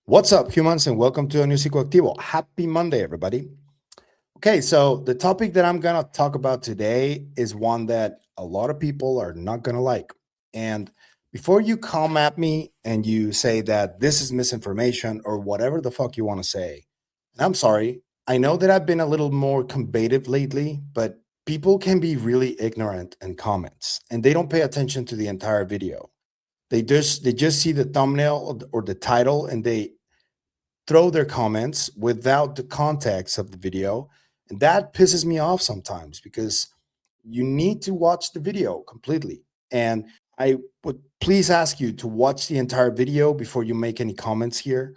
What's up, humans, and welcome to a new Psicoactivo. Happy Monday, everybody. Okay, so the topic that I'm going to talk about today is one that a lot of people are not going to like. And before you come at me and you say that this is misinformation or whatever the fuck you want to say, and I'm sorry, I know that I've been a little more combative lately, but people can be really ignorant in comments and they don't pay attention to the entire video. They just see the thumbnail or the title and they throw their comments without the context of the video. And that pisses me off sometimes because you need to watch the video completely. And I would please ask you to watch the entire video before you make any comments here.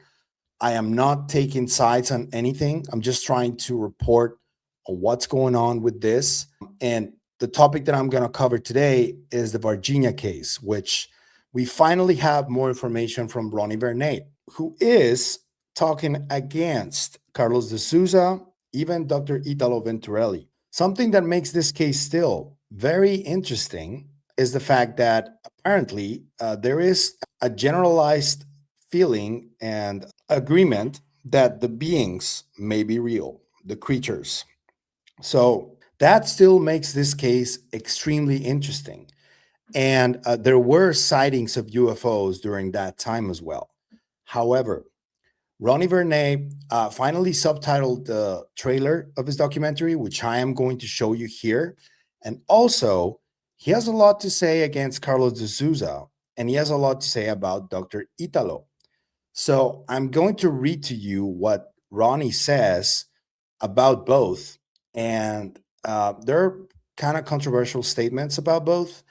I am not taking sides on anything. I'm just trying to report on what's going on with this. And the topic that I'm going to cover today is the Varginha case, which we finally have more information from Rony Vernet, who is talking against Carlos de Souza, even Dr. Italo Venturelli. Something that makes this case still very interesting is the fact that apparently there is a generalized feeling and agreement that the beings may be real, the creatures. So that still makes this case extremely interesting. And there were sightings of UFOs during that time as well. However, Rony Vernet finally subtitled the trailer of his documentary, which I am going to show you here. And also, he has a lot to say against Carlos de Souza, and he has a lot to say about Dr. Italo. So I'm going to read to you what Ronnie says about both. And there are kind of controversial statements about both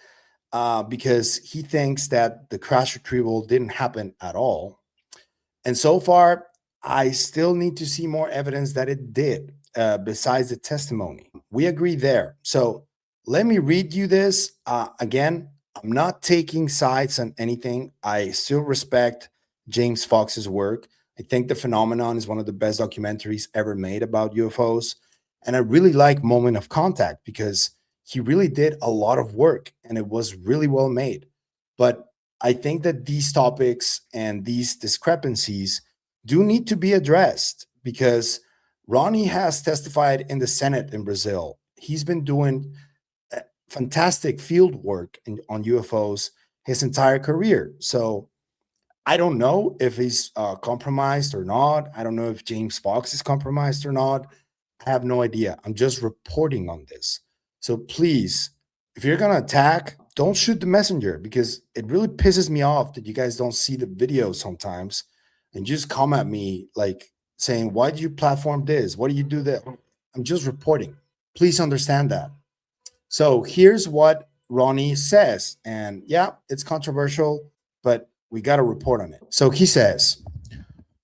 because he thinks that the crash retrieval didn't happen at all. And so far, I still need to see more evidence that it did, besides the testimony. We agree there. So let me read you this. Again, I'm not taking sides on anything. I still respect James Fox's work. I think The Phenomenon is one of the best documentaries ever made about UFOs. And I really like Moment of Contact because he really did a lot of work and it was really well made. But I think that these topics and these discrepancies do need to be addressed because Ronnie has testified in the Senate in Brazil. He's been doing fantastic field work on UFOs his entire career. So I don't know if he's compromised or not. I don't know if James Fox is compromised or not. I have no idea. I'm just reporting on this. So please, if you're going to attack, don't shoot the messenger because it really pisses me off that you guys don't see the video sometimes and just come at me like saying, why do you platform this? What do you do that? I'm just reporting. Please understand that. So here's what Ronnie says. And yeah, it's controversial, but we got to report on it. So he says,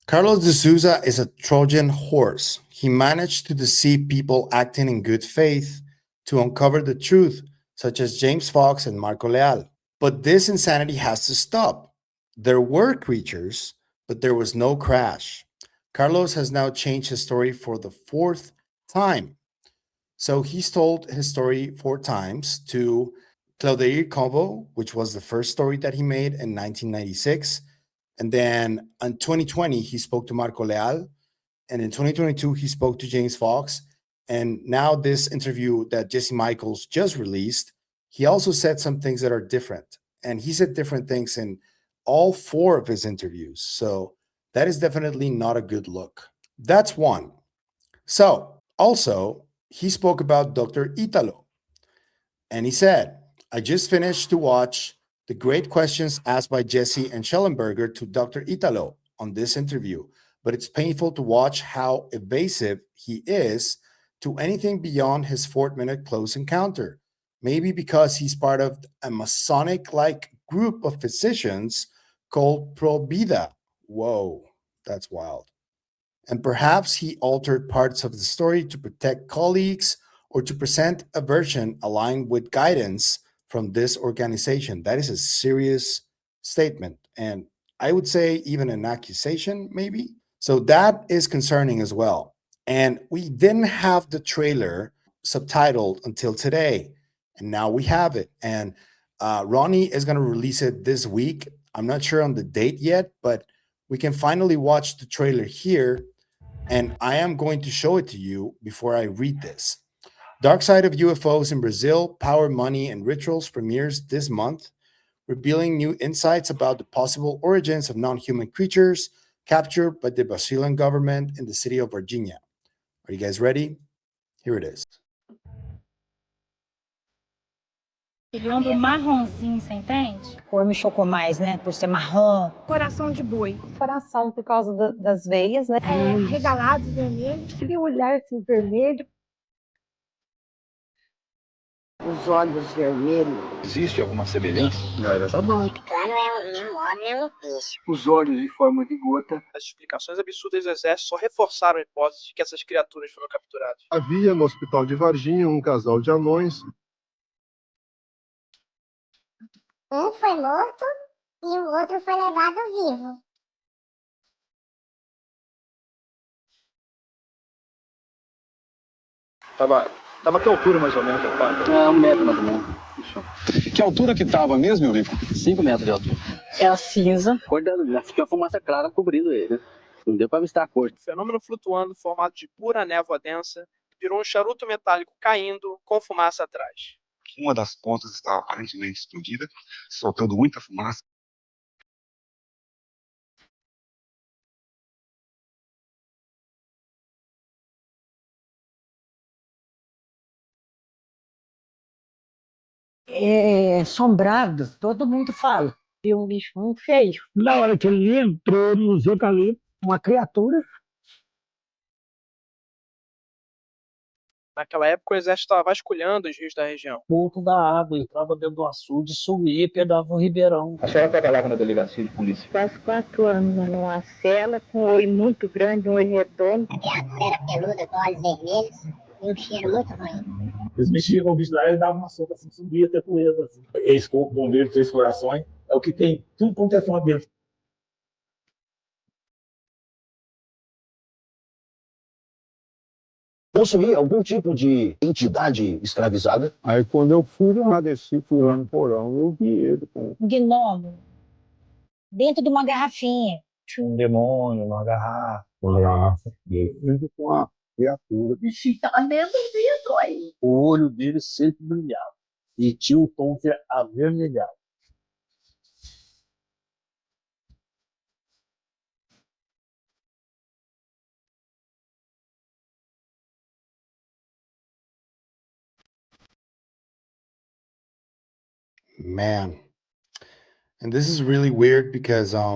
Carlos de Souza is a Trojan horse. He managed to deceive people acting in good faith to uncover the truth, such as James Fox and Marco Leal. But this insanity has to stop. There were creatures, but there was no crash. Carlos has now changed his story for the fourth time. So he's told his story four times to Claudeir Convo, which was the first story that he made in 1996. And then in 2020, he spoke to Marco Leal. And in 2022, he spoke to James Fox. And now this interview that Jesse Michels just released, he also said some things that are different. And he said different things in all four of his interviews. So that is definitely not a good look. That's one. So also, he spoke about Dr. Italo. And he said, I just finished to watch the great questions asked by Jesse and Schellenberger to Dr. Italo on this interview, but it's painful to watch how evasive he is to anything beyond his 4-minute close encounter. Maybe because he's part of a Masonic-like group of physicians called Pro Vida. Whoa, that's wild. And perhaps he altered parts of the story to protect colleagues or to present a version aligned with guidance from this organization. That is a serious statement. And I would say even an accusation, maybe. So that is concerning as well. And we didn't have the trailer subtitled until today. And now we have it. And Ronnie is going to release it this week. I'm not sure on the date yet, but we can finally watch the trailer here, and I am going to show it to you before I read this. Dark Side of UFOs in Brazil, Power, Money, and Rituals premieres this month, revealing new insights about the possible origins of non-human creatures captured by the Brazilian government in the city of Varginha. Are you guys ready? Here it is. Ele anda marronzinho, você entende? A cor me chocou mais, né? Por ser marrom. Coração de boi. Coração por causa das veias, né? Regalado, vermelho. Aquele olhar assim, vermelho. Os olhos vermelhos. Existe alguma semelhança? Tá bom. Os olhos em forma de gota. As explicações absurdas do exército só reforçaram a hipótese de que essas criaturas foram capturadas. Havia no hospital de Varginha um casal de anões. Um foi morto e o outro foi levado vivo. Tava que altura mais ou menos, pai? 1 metro mais ou menos. Que altura que tava mesmo, Eurico? 5 metros de altura. É a cinza. Cor da fica fumaça clara cobrindo ele. Não deu para avistar a cor. O fenômeno flutuando, formado de pura névoa densa, virou um charuto metálico caindo com fumaça atrás. Uma das pontas estava aparentemente explodida, soltando muita fumaça. É assombrado, todo mundo fala. E um bicho muito feio. Na hora que ele entrou nos eucaliptos, uma criatura. Naquela época, o exército estava vasculhando os rios da região. Ponto da água, entrava dentro do açude, sumia e pegava o ribeirão. A senhora trabalhava na delegacia de polícia? Quase 4 anos numa cela, com um olho muito grande, um olho redondo. Era peluda, com olhos vermelhos e um cheiro muito ruim. Eles mexiam com o bicho lá e davam uma sopa assim, subia até poeira. Assim. Esse bombeiro, 3 corações, é o que tem tudo quanto é fã dentro. Possuía algum tipo de entidade escravizada. Aí quando eu fui lá, desci, fui lá no porão, eu vi ele com Um gnomo. Dentro de uma garrafinha. Tinha um demônio, uma garrafa. ele com a criatura. O bichinho tava dentro do vidro aí. O olho dele sempre brilhava. E tinha o tom avermelhado. Man. And this is really weird because I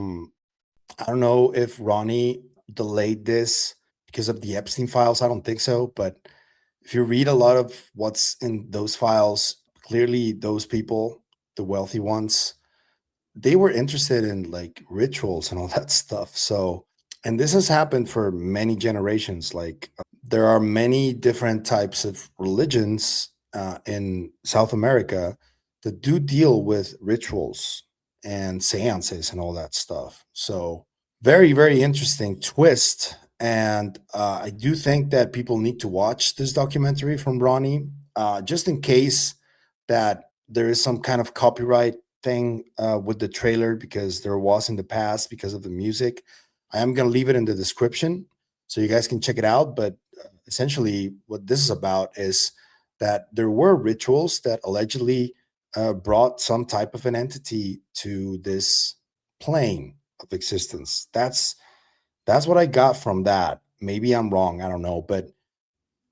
don't know if Ronnie delayed this because of the Epstein files. I don't think so, but if you read a lot of what's in those files, clearly those people, the wealthy ones, they were interested in like rituals and all that stuff. So, and this has happened for many generations. Like there are many different types of religions in South America that do deal with rituals and seances and all that stuff. So very, very interesting twist. And I do think that people need to watch this documentary from Ronnie, just in case that there is some kind of copyright thing with the trailer, because there was in the past because of the music. I am going to leave it in the description so you guys can check it out. But essentially what this is about is that there were rituals that allegedly brought some type of an entity to this plane of existence. That's what I got from that. Maybe I'm wrong, I don't know, but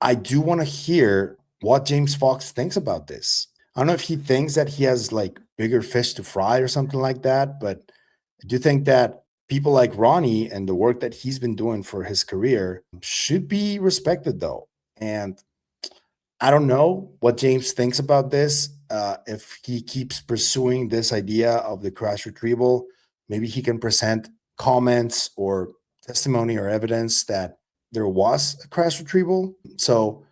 I do want to hear what James Fox thinks about this. I don't know if he thinks that he has like bigger fish to fry or something like that, but I do think that people like Ronnie and the work that he's been doing for his career should be respected though. And I don't know what James thinks about this. If he keeps pursuing this idea of the crash retrieval, maybe he can present comments or testimony or evidence that there was a crash retrieval. So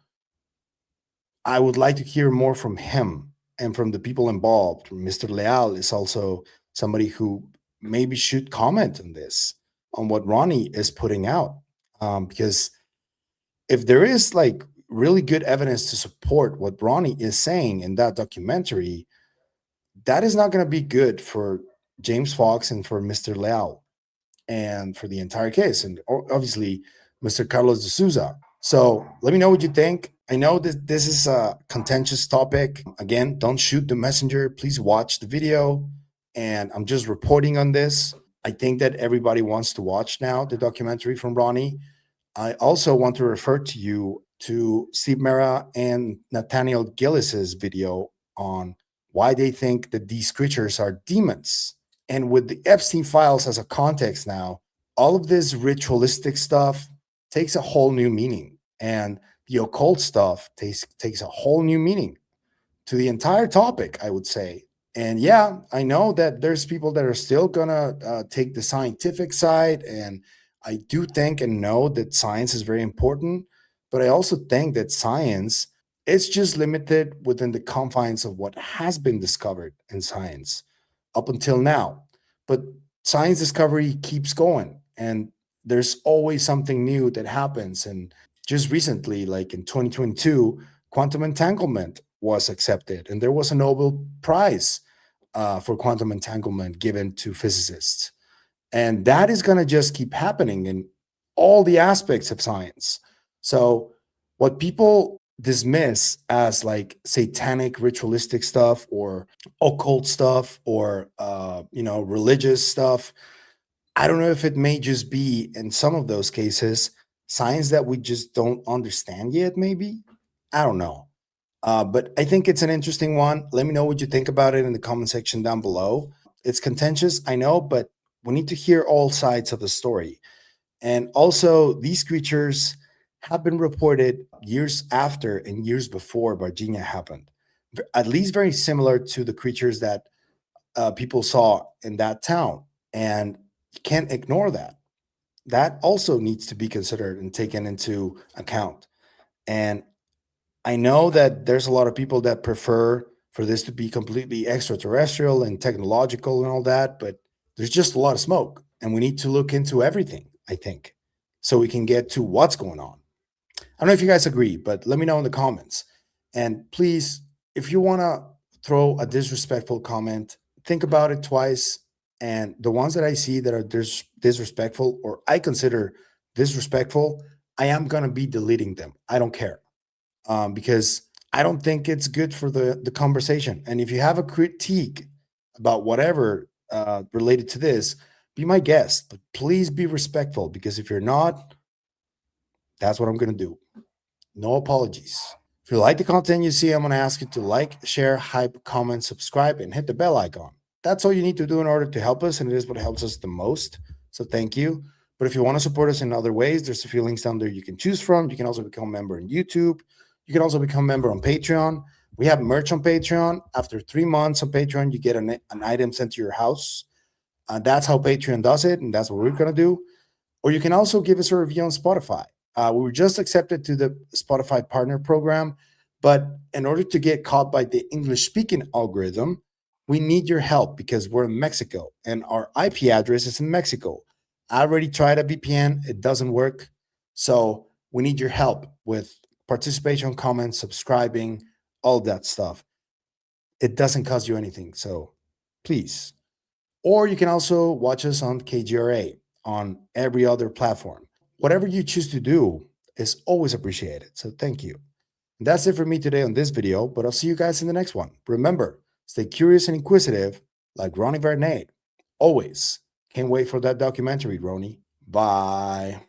I would like to hear more from him and from the people involved. Mr. Leal is also somebody who maybe should comment on this, on what Ronnie is putting out. Because if there is like really good evidence to support what Ronnie is saying in that documentary, that is not going to be good for James Fox and for Mr. Leal. and for the entire case, and obviously Mr. Carlos de Souza. So let me know what you think. I know that this is a contentious topic. Again, don't shoot the messenger. Please watch the video. And I'm just reporting on this. I think that everybody wants to watch now the documentary from Rony. I also want to refer to you to Steve Mera and Nathaniel Gillis's video on why they think that these creatures are demons. And with the Epstein files as a context now, all of this ritualistic stuff takes a whole new meaning. And the occult stuff takes a whole new meaning to the entire topic, I would say. And yeah, I know that there's people that are still gonna take the scientific side, and I do think and know that science is very important, but I also think that science is just limited within the confines of what has been discovered in science up until now. But science discovery keeps going, and there's always something new that happens. And just recently, like in 2022, quantum entanglement was accepted, and there was a Nobel Prize for quantum entanglement given to physicists. And that is going to just keep happening in all the aspects of science. So what people dismiss as like satanic ritualistic stuff or occult stuff or religious stuff, I don't know if it may just be in some of those cases science that we just don't understand yet, maybe. I don't know. But I think it's an interesting one. Let me know what you think about it in the comment section down below. It's contentious, I know, but we need to hear all sides of the story. And also, these creatures have been reported years after and years before Varginha happened, at least very similar to the creatures that people saw in that town. And you can't ignore that. That also needs to be considered and taken into account. And I know that there's a lot of people that prefer for this to be completely extraterrestrial and technological and all that, but there's just a lot of smoke, and we need to look into everything, I think, so we can get to what's going on. I don't know if you guys agree, but let me know in the comments. And please, if you want to throw a disrespectful comment, think about it twice. And the ones that I see that are disrespectful or I consider disrespectful, I am going to be deleting them. I don't care. Because I don't think it's good for the conversation. And if you have a critique about whatever related to this, be my guest, but please be respectful, because if you're not, that's what I'm going to do. No apologies. If you like the content you see, I'm going to ask you to like, share, hype, comment, subscribe, and hit the bell icon. That's all you need to do in order to help us, and it is what helps us the most. So thank you. But if you want to support us in other ways, there's a few links down there you can choose from. You can also become a member on YouTube. You can also become a member on Patreon. We have merch on Patreon. After 3 months on Patreon, you get an item sent to your house. That's how Patreon does it, and that's what we're going to do. Or you can also give us a review on Spotify. We were just accepted to the Spotify Partner Program, but in order to get caught by the English-speaking algorithm, we need your help because we're in Mexico, and our IP address is in Mexico. I already tried a VPN. It doesn't work. So we need your help with participation, comments, subscribing, all that stuff. It doesn't cost you anything, so please. Or you can also watch us on KGRA on every other platform. Whatever you choose to do is always appreciated, so thank you. And that's it for me today on this video, but I'll see you guys in the next one. Remember, stay curious and inquisitive like Rony Vernet. Always. Can't wait for that documentary, Rony. Bye.